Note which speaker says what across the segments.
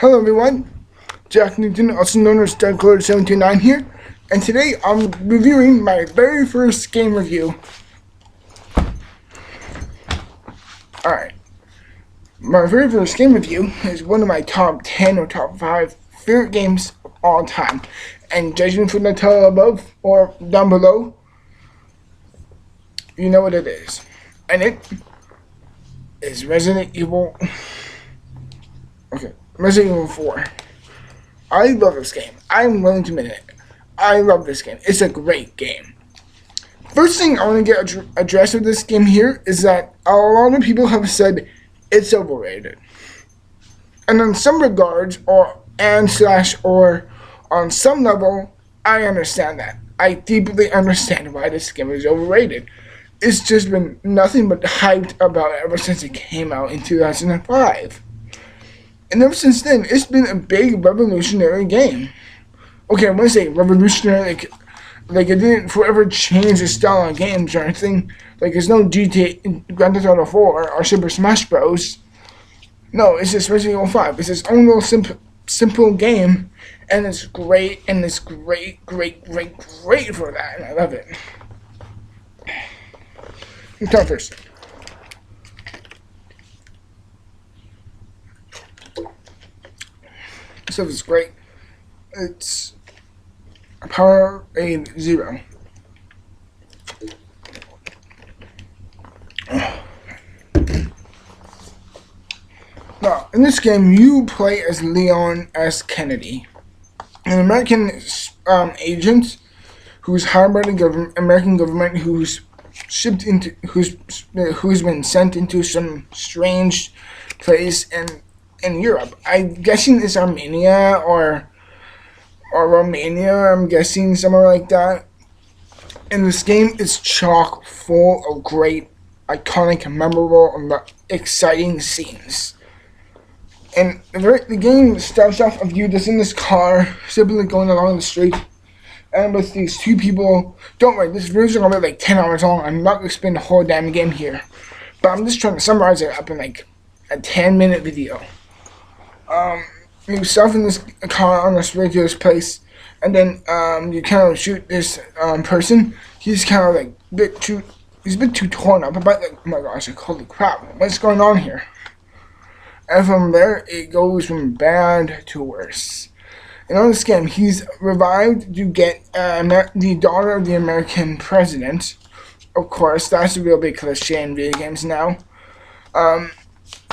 Speaker 1: Hello everyone, Jack Newton, also known as DougCloud729 here, and today I'm reviewing my very first game review. Alright, my very first game review is one of my top 10 or top 5 favorite games of all time, and judging from the title above or down below, you know what it is, and it is Resident Evil 4. I love this game. I'm willing to admit it. I love this game. It's a great game. First thing I want to get addressed with this game here is that a lot of people have said it's overrated. And in some regards, or on some level, I understand that. I deeply understand why this game is overrated. It's just been nothing but hyped about it ever since it came out in 2005. And ever since then, it's been a big revolutionary game. Okay, I want to say revolutionary, like it didn't forever change the style of games or anything. Like there's no GTA, Grand Theft Auto 4 or Super Smash Bros. No, it's just Resident Evil 5. It's its own little simple game, and it's great, and it's great for that, and I love it. Let's talk first. So it's great. It's a power a 0. Now, in this game, you play as Leon S. Kennedy, an American agent who's hired by the American government, who's been sent into some strange place in Europe. I'm guessing it's Armenia or Romania. I'm guessing somewhere like that. And this game is chock full of great, iconic, memorable, and exciting scenes. And the game starts off of you just in this car, simply going along the street, and with these two people. Don't worry, this video is gonna be like 10 hours long. I'm not gonna spend the whole damn game here, but I'm just trying to summarize it up in like a 10-minute video. You start in this car on this ridiculous place, and then you kind of shoot this person. He's kind of like he's a bit too torn up. About like, oh my gosh, like, holy crap, what's going on here? And from there, it goes from bad to worse. And on this game, he's revived to get the daughter of the American president. Of course, that's a real big cliche in video games now.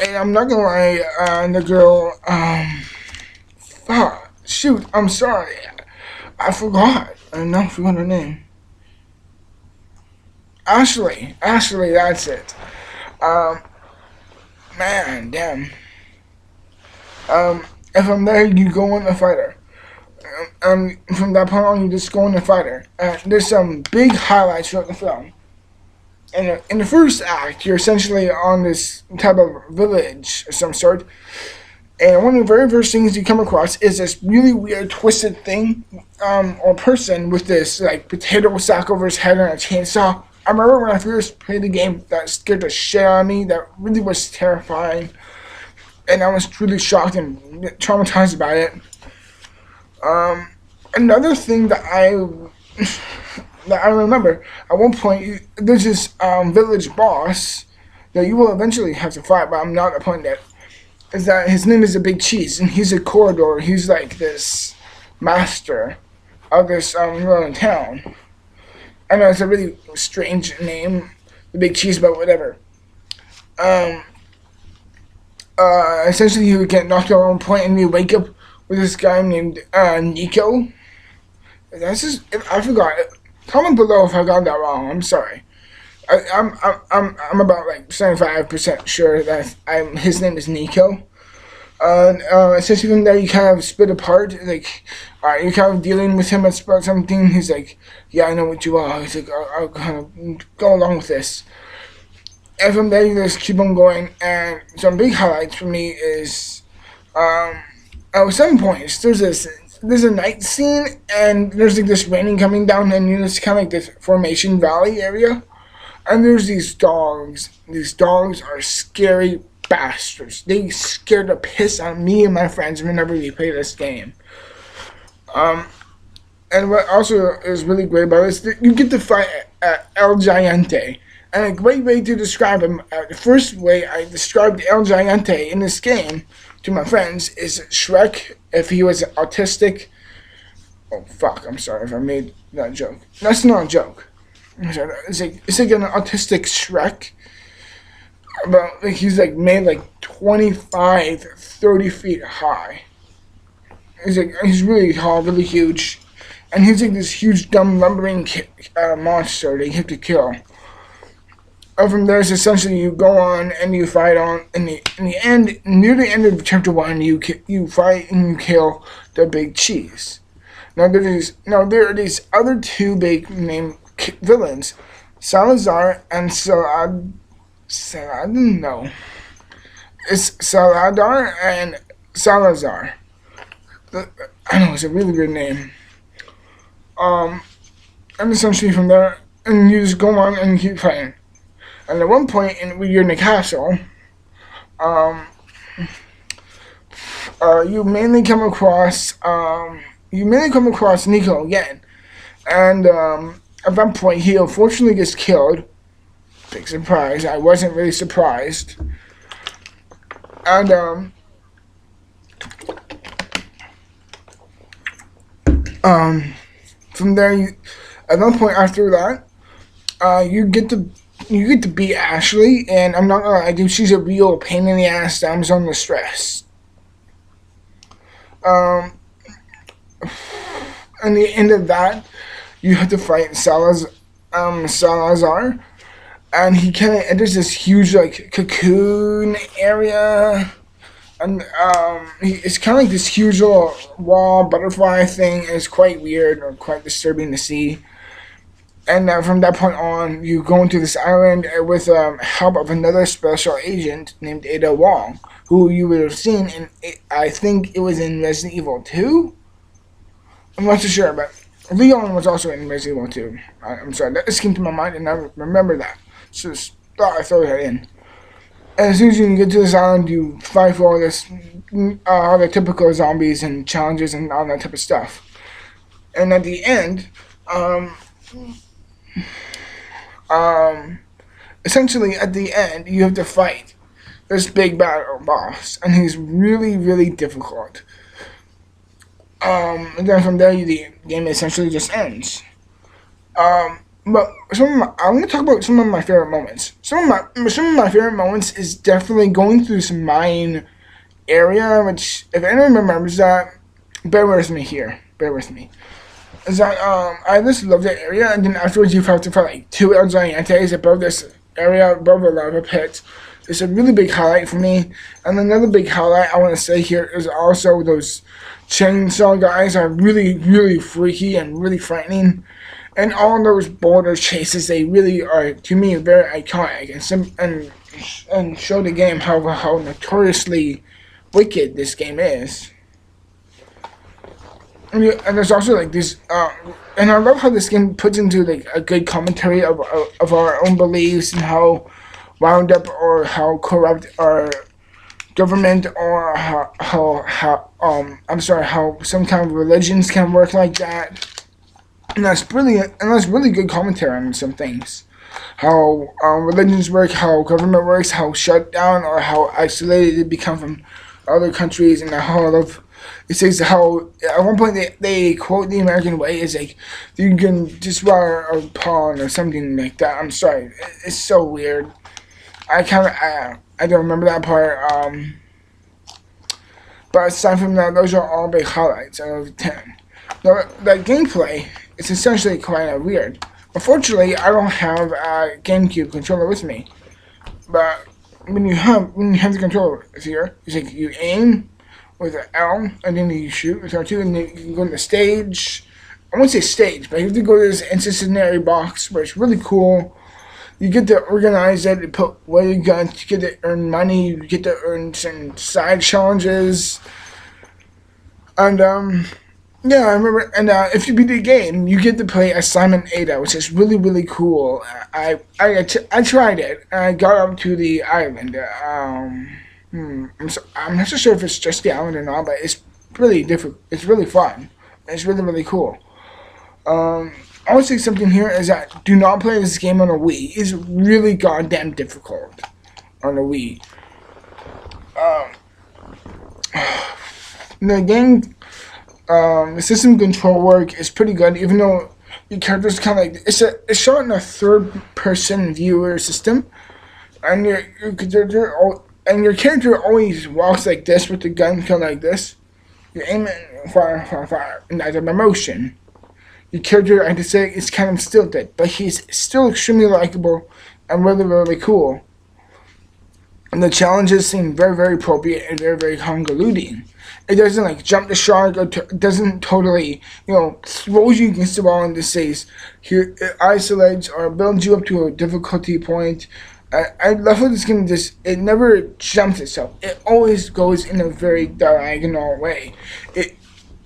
Speaker 1: And I'm not gonna lie, the girl, shoot, I'm sorry. I forgot. I forgot her name. Ashley, that's it. Man, damn. And from there, you go on to fight her. From that point on, you just go on to fight her. There's some big highlights throughout the film. In the first act, you're essentially on this type of village of some sort, and one of the very first things you come across is this really weird, twisted thing, or person with this like potato sack over his head and a chainsaw. I remember when I first played the game, that scared the shit out of me. That really was terrifying, and I was truly shocked and traumatized by it. Another thing that I remember, at one point, there's this village boss that you will eventually have to fight, but I'm not at the point yet. Is that his name is the Big Cheese, and he's a corridor. He's like this master of this little town. I know it's a really strange name, the Big Cheese, but whatever. Essentially, you would get knocked out at one point, and you wake up with this guy named Nico. That's just, I forgot. Comment below if I got that wrong. I'm sorry. I'm about like 75% sure that his name is Nico. Essentially from there you kind of split apart. Like, you're kind of dealing with him about something. He's like, yeah, I know what you are. He's like, I'll kind of go along with this. And from there you just keep on going. And some big highlights for me is, at some points there's a night scene, and there's like this raining coming down, and it's kind of like this Formation Valley area, and there's these dogs. These dogs are scary bastards. They scared the piss out of me and my friends whenever we play this game. And what also is really great about it is that you get to fight El Giante. And a great way to describe him, the first way I described El Giante in this game to my friends is Shrek if he was autistic. Oh fuck, I'm sorry if I made that joke. That's not a joke. It's like an autistic Shrek. About like he's like made like 25, 30 feet high. He's really tall, really huge. And he's like this huge dumb lumbering monster that you have to kill. From there, it's essentially you go on and you fight on. In the end, near the end of chapter 1, you fight and you kill the big cheese. Now there are these other two big named villains, Salazar and no, it's Saladar and Salazar. I know it's a really good name. And essentially from there, and you just go on and keep fighting. And at one point, when you're in the castle, you mainly come across Nico again, and at that point he unfortunately gets killed. Big surprise! I wasn't really surprised, and from there, at one point after that, you get to beat Ashley, and I'm not gonna lie, dude, she's a real pain in the ass. Damsel in distress. At the end of that, you have to fight Salazar, and he kind of enters this huge like cocoon area. And it's kind of like this huge little wall butterfly thing. And it's quite weird or quite disturbing to see. And from that point on, you go into this island with help of another special agent named Ada Wong, who you would have seen in, I think it was in Resident Evil 2? I'm not too sure, but Leon was also in Resident Evil 2. I'm sorry, that just came to my mind and I remember that. So just thought I throw that in. And as soon as you get to this island, you fight for all the typical zombies and challenges and all that type of stuff. And at the end, essentially at the end, you have to fight this big battle boss, and he's really, really difficult. And then from there, the game essentially just ends. But I'm going to talk about some of my favorite moments. Some of my favorite moments is definitely going through this mine area, which, if anyone remembers that, bear with me here. Bear with me. Is that, I just love that area, and then afterwards you have to fight like 2 El Giantes above this area, above the lava pit. It's a really big highlight for me. And another big highlight I want to say here is also those chainsaw guys are really, really freaky and really frightening. And all those boulder chases, they really are, to me, very iconic and show the game how notoriously wicked this game is. And there's also like this, and I love how this game puts into like a good commentary of our own beliefs and how wound up or how corrupt our government or how some kind of religions can work like that. And that's brilliant, and that's really good commentary on some things. How religions work, how government works, how shut down or how isolated they become from other countries, and how it says how at one point they quote the American way is like you can just wear a pawn or something like that. I'm sorry, it's so weird. I don't remember that part. But aside from that, those are all big highlights out of 10. Now, the gameplay is essentially quite weird. Unfortunately, I don't have a GameCube controller with me. But when you have the controller here, it's like you aim with an L, and then you shoot with R2, and then you can go to the stage. I won't say stage, but you have to go to this incendiary box where it's really cool. You get to organize it, you put away your guns, you get to earn money, you get to earn some side challenges. And Yeah, I remember. And if you beat the game, you get to play as Simon Ada, which is really, really cool. I tried it. And I got up to the island. I'm not so sure if it's just the island or not, but it's really different. It's really fun. It's really, really cool. I would say something here is that do not play this game on a Wii. It's really goddamn difficult on a Wii. The game, the system control work is pretty good, even though your character's kind of like it's shot in a third-person viewer system, and your character always walks like this with the gun kind of like this. You aim it, fire, fire, fire, and that's a motion. Your character, I have to say, is kind of stilted, but he's still extremely likable and really, really cool. And the challenges seem very, very appropriate and very, very convoluting. It doesn't like jump the shark or doesn't totally, throws you against the wall and just says, here, it isolates or builds you up to a difficulty point. I love how this game it never jumps itself. It always goes in a very diagonal way. It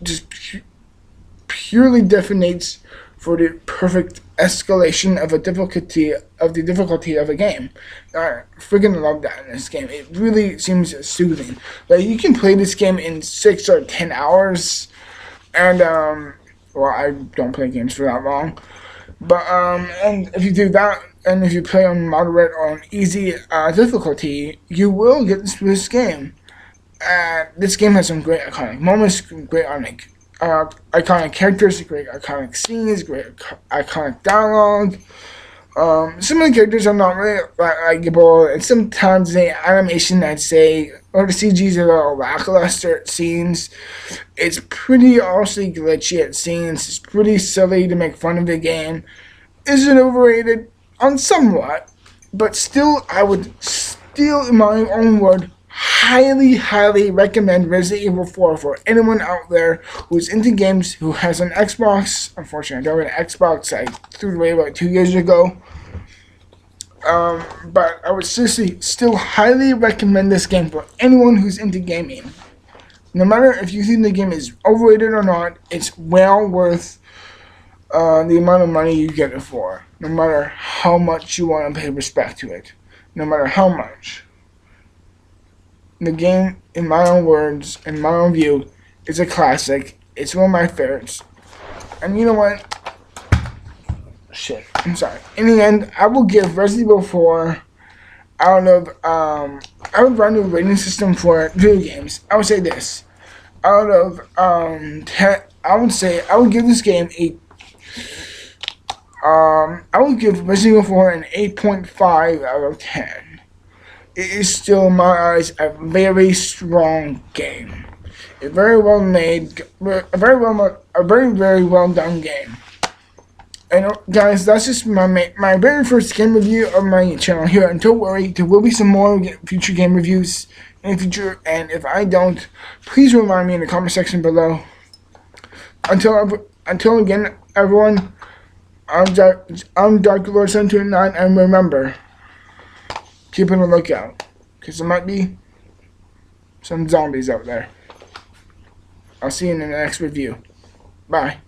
Speaker 1: just purely definites for the perfect escalation of the difficulty of a game. I freaking love that in this game. It really seems soothing. Like you can play this game in 6 or 10 hours, and well, I don't play games for that long. But and if you do that, and if you play on moderate or on easy difficulty, you will get through this game. This game has some great iconic moments, great iconic characters, great iconic scenes, great iconic dialogue. Some of the characters are not really likable, and sometimes the animation, I'd say, or the CG's a little lackluster at scenes. It's pretty also glitchy at scenes. It's pretty silly to make fun of the game. Is it overrated? On somewhat, but still, I would still, in my own word, highly, highly recommend Resident Evil 4 for anyone out there who's into games, who has an Xbox. Unfortunately, I don't have an Xbox. I threw it away about 2 years ago. But I would seriously still highly recommend this game for anyone who's into gaming. No matter if you think the game is overrated or not, it's well worth the amount of money you get it for. No matter how much you want to pay respect to it. No matter how much. The game, in my own words, in my own view, is a classic. It's one of my favorites. And you know what? Shit, I'm sorry. In the end, I will give Resident Evil 4 out of, I would run a rating system for video games. I would say this. Out of, 10, I would give this game I would give Resident Evil 4 an 8.5 out of 10. It is still, in my eyes, a very strong game. A very well made, a very, very well done game. And guys, that's just my very first game review of my channel here. And don't worry, there will be some more future game reviews in the future. And if I don't, please remind me in the comment section below. Until again, everyone, I'm Dark Lord 729, and remember, keep on the lookout, because there might be some zombies out there. I'll see you in the next review. Bye.